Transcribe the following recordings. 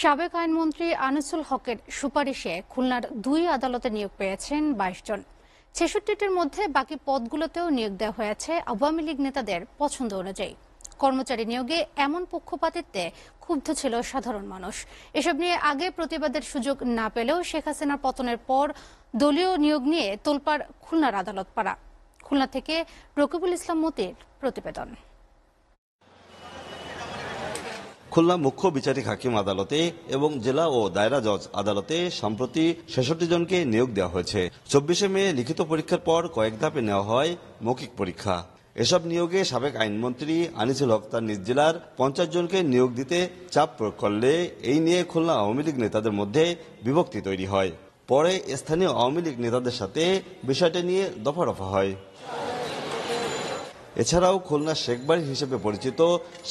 সাবেক আইনমন্ত্রী আনিসুল হকের সুপারিশে খুলনার 2 আদালতে নিয়োগ পেয়েছেন 22 জন। 66টির মধ্যে বাকি পদগুলোতেও নিয়োগ দেওয়া হয়েছে আওয়ামী লীগ নেতাদের পছন্দ অনুযায়ী। কর্মচারী নিয়োগে এমন পক্ষপাতিত্বে ক্ষুব্ধ ছিল সাধারণ মানুষ। এসব নিয়ে আগে প্রতিবাদের সুযোগ না পেলেও শেখ হাসিনার পতনের পর দলীয় নিয়োগ নিয়ে তোলপাড় খুলনার আদালত পাড়া। খুলনা থেকে রকিবুল ইসলাম মতির প্রতিবেদন। খুলনা মুখ্য বিচারিক হাকিম আদালতে এবং জেলা ও দায়রা জজ আদালতে সম্প্রতি 66 জনকে নিয়োগ দেওয়া হয়েছে। 24 মে লিখিত পরীক্ষার পর কয়েক ধাপে নেওয়া হয় মৌখিক পরীক্ষা। এসব নিয়োগে সাবেক আইনমন্ত্রী আনিসুল হক তার নিজ জেলার 50 জনকে নিয়োগ দিতে চাপ প্রয়োগ করলে এই নিয়ে খুলনা আওয়ামী লীগ নেতাদের মধ্যে বিভক্তি তৈরি হয়। পরে স্থানীয় আওয়ামী লীগ নেতাদের সাথে বিষয়টা নিয়ে দফারফা হয়। এছাড়াও খুলনা শেখবাড়ি হিসেবে পরিচিত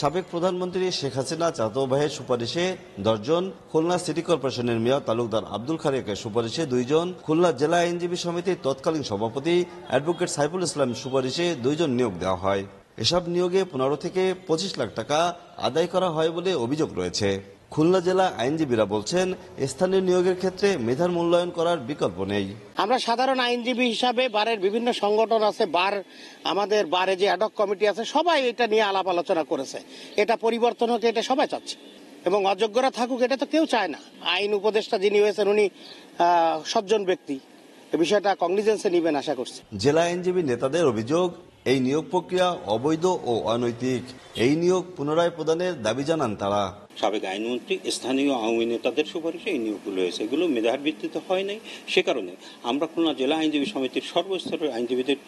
সাবেক প্রধানমন্ত্রী শেখ হাসিনা চাচাতো ভাইয়ের সুপারিশে 10 জন, খুলনা সিটি কর্পোরেশনের মেয়র তালুকদার আব্দুল খালেকের সুপারিশে 2 জন, খুলনা জেলা আইনজীবী সমিতির তৎকালীন সভাপতি অ্যাডভোকেট সাইফুল ইসলামের সুপারিশে 2 জন নিয়োগ দেওয়া হয়। এসব নিয়োগে 15 থেকে 25 লাখ টাকা আদায় করা হয় বলে অভিযোগ রয়েছে। খুলনা জেলা আইনজীবীরা বলছেন, স্থানীয় নিয়োগের ক্ষেত্রে মেধার মূল্যায়ন করার বিকল্প নেই। আমরা সাধারণ আইনজীবী হিসাবে বারের বিভিন্ন সংগঠন আছে, আমাদের বারে যে অ্যাডহক কমিটি আছে, সবাই এটা নিয়ে আলাপ আলোচনা করেছে। এটা পরিবর্তন হোক, এটা সবাই চাচ্ছে, এবং অযোগ্যরা থাকুক এটা তো কেউ চায় না। আইন উপদেষ্টা যিনি হয়েছেন উনি সজ্জন ব্যক্তি, এই বিষয়টা কগনিজেন্সে নিবেন আশা করছি। জেলা আইনজীবী নেতাদের অভিযোগ, এই নিয়োগ প্রক্রিয়া অবৈধ ও অনৈতিক। এই নিয়োগ পুনরায় প্রদানের দাবি জানান তারা। সাবেক আইনমন্ত্রী স্থানীয় আওয়ামী নেতাদের সুপারিশে এই নিয়োগগুলো হয়েছে, এগুলো মেধার ভিত্তিতে হয় নাই। সে কারণে আমরা খুলনা জেলা আইনজীবী সমিতির সর্বস্তরের আইনজীবীদের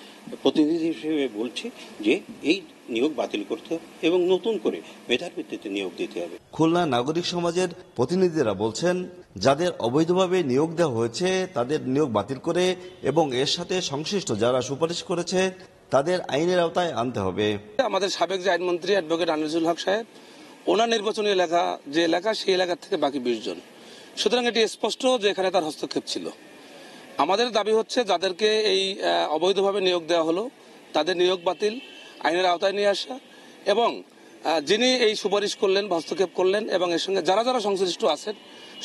প্রতিনিধি হিসেবে বলছি যে এই নিয়োগ বাতিল করতে হবে এবং নতুন করে মেধার ভিত্তিতে নিয়োগ দিতে হবে। খুলনা নাগরিক সমাজের প্রতিনিধিরা বলছেন, যাদের অবৈধভাবে নিয়োগ দেওয়া হয়েছে তাদের নিয়োগ বাতিল করে এবং এর সাথে সংশ্লিষ্ট যারা সুপারিশ করেছে তাদের আইনের আওতায় আনতে হবে। আমাদের সাবেক যে আইনমন্ত্রী অ্যাডভোকেট আনিসুল হক সাহেব, ওনার নির্বাচনী এলাকা যে এলাকা, সেই এলাকার থেকে বাকি 20 জন। সুতরাং এটি স্পষ্ট যে এখানে তার হস্তক্ষেপ ছিল। আমাদের দাবি হচ্ছে যাদেরকে এই অবৈধভাবে নিয়োগ দেওয়া হলো তাদের নিয়োগ বাতিল, আইনের আওতায় নিয়ে আসা, এবং যিনি এই সুপারিশ করলেন বা হস্তক্ষেপ করলেন এবং এর সঙ্গে যারা যারা সংশ্লিষ্ট আছেন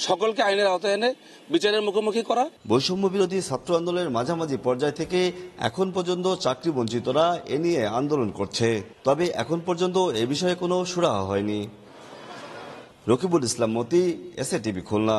সকলকে আইনের আওতায় এনে বিচারের মুখোমুখি করা। বৈষম্য বিরোধী ছাত্র আন্দোলনের মাঝামাঝি পর্যায় থেকে এখন পর্যন্ত চাকরি বঞ্চিতরা এ নিয়ে আন্দোলন করছে, তবে এখন পর্যন্ত এ বিষয়ে কোনো সুরাহা হয়নি। রকিবুল ইসলাম মতি, এসএ টিভি খুলনা।